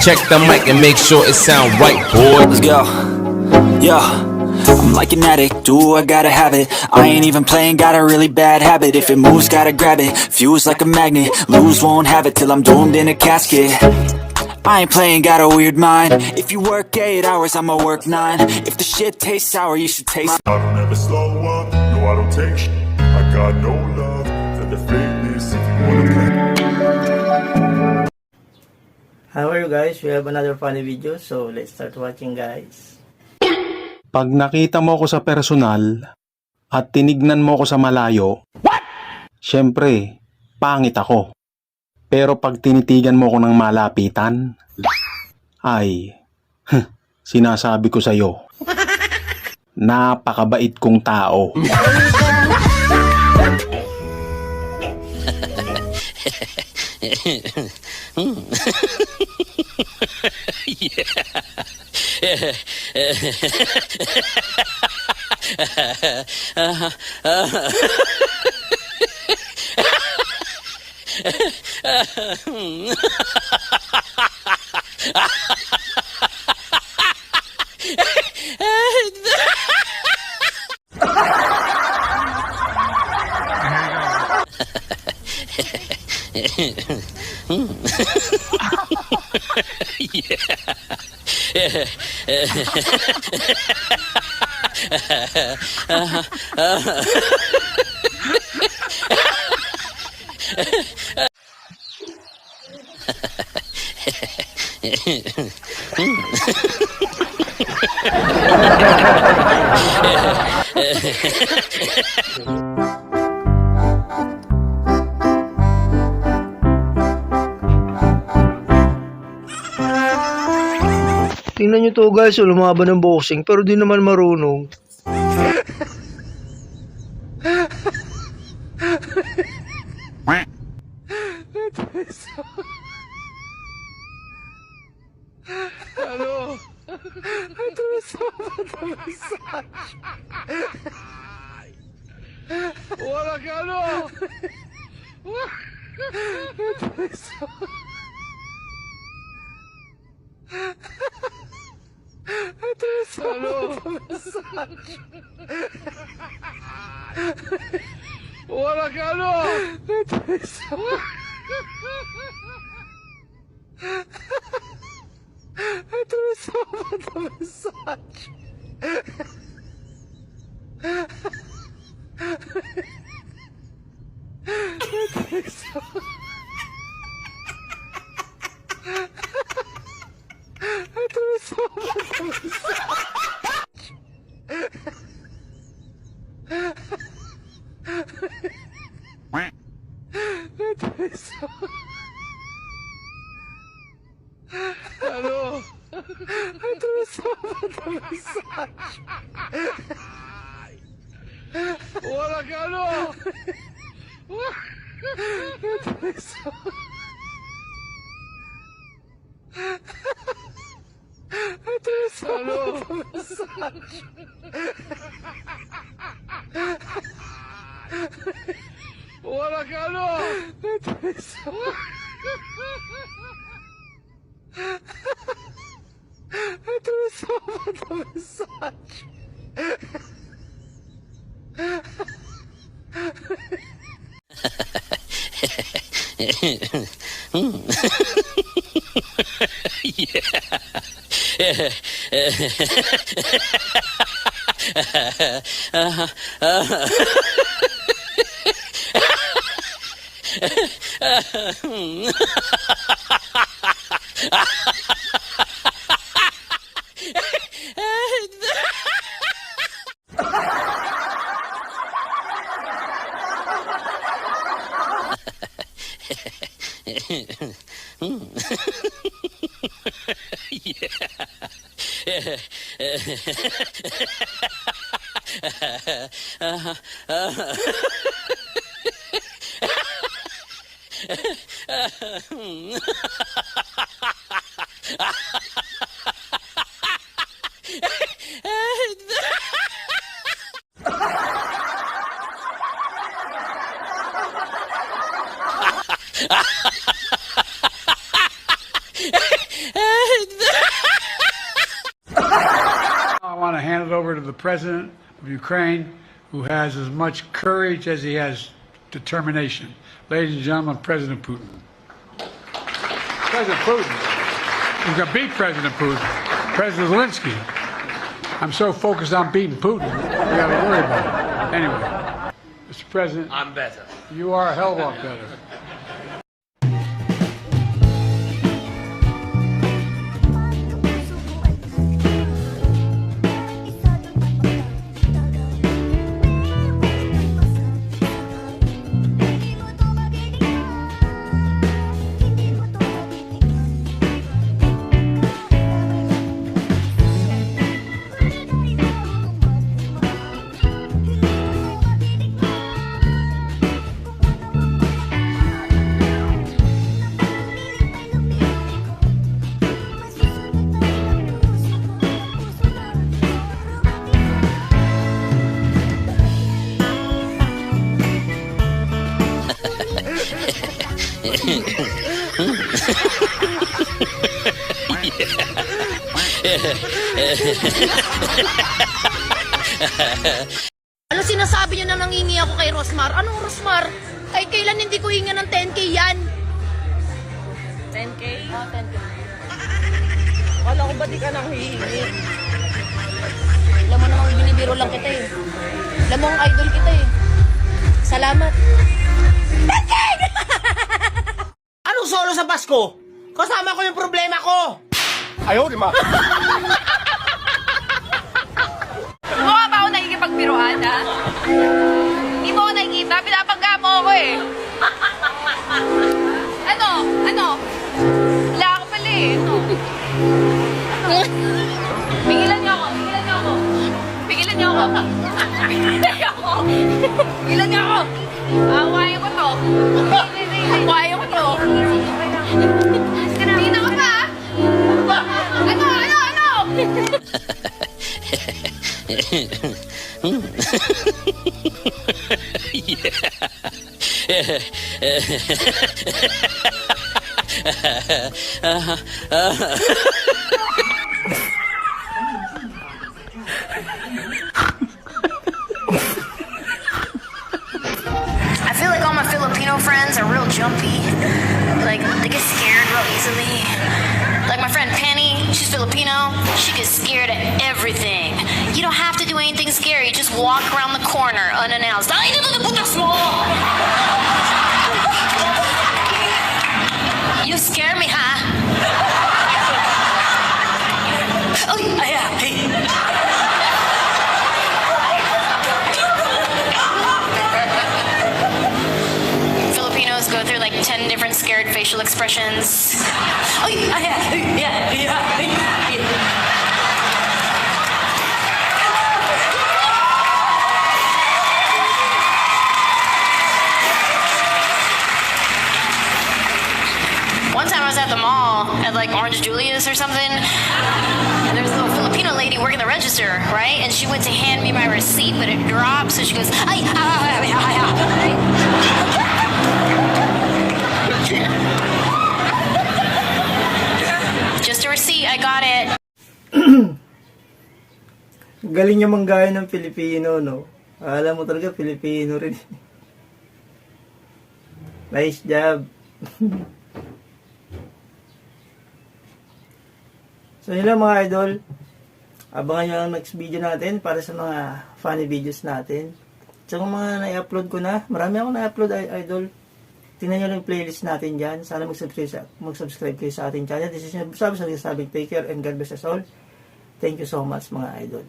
Check the mic and make sure it sound right, boy. Let's go. Yeah. I'm like an addict, do I gotta have it. I ain't even playing, got a really bad habit. If it moves, gotta grab it, fuse like a magnet. Lose, won't have it till I'm doomed in a casket. I ain't playing, got a weird mind. If you work 8 hours, I'ma work 9. If the shit tastes sour, you should taste I don't ever slow up, no I don't take sh**. I got no love for the fakeness. If you wanna play. How are you guys? We have another funny video, so let's start watching, guys. Pag nakita mo ko sa personal at tinignan mo ko sa malayo, syempre, pangit ako. Pero pag tinitigan mo ko ng malapitan, ay, sinasabi ko sa'yo, napakabait kong tao. Tingnan nyo to, guys, lumaban ng boxing pero di naman marunong. Ano? Ito wala ka ano? Ano? Wala ka ano? Ito massage. Ano? Ito massage. Wala ka ano? Ano? Wala ka ano? Ito massage. the president of Ukraine, who has as much courage as he has determination. Ladies and gentlemen, President Putin. President Putin. We're going to beat President Putin. President Zelensky. I'm so focused on beating Putin, we got to worry about it. Anyway, Mr. President. I'm better. You are a hell of a lot better. Ano sinasabi niyo na nangingi ako kay Rosmar? Anong Rosmar? Ay, kailan hindi ko hinga ng 10K yan? 10K? Oo, 10K. Wala ko ba di ka nang hihingi? Alam mo namang binibiro lang kita eh. Alam mo ang idol kita eh. Salamat. 10K! Anong solo sa Pasko? Kasama ko yung problema ko! Ayaw, di ma. Mukha ba ako nakikipagbiruan, ha? Hindi mo ako nakikita, pinapangga mo ako eh. Ano? Wala ako pala eh. Ano? Pigilan niyo ako. Awayin ko to. Tingnan ko pa, ha? Ano? I feel like all my Filipino friends are real jumpy. Like, they get scared real easily. Like my friend Penny, she's Filipino. She gets scared at everything. You don't have to do anything scary. Just walk around the corner unannounced. Ay, dito na putas mo! You scare me, ha? Ay, hey. Filipinos go through like 10 different scared facial expressions. One time I was at the mall at like Orange Julius or something, and there was a little Filipino lady working the register, right? And she went to hand me my receipt, but it dropped, so she goes, ay. Just a receipt, I got it. Galing niya manggaya ng Pilipino, no? Alam mo talaga, Pilipino rin. Nice job. So yun lang mga idol. Abangan nyo ang next video natin para sa mga funny videos natin. So kung mga na-upload ko na, marami akong na-upload idol. Tingnan nyo lang yung playlist natin dyan. Sana mag-subscribe kayo sa ating channel. This is your sabi, take care and God bless us all. Thank you so much mga idol.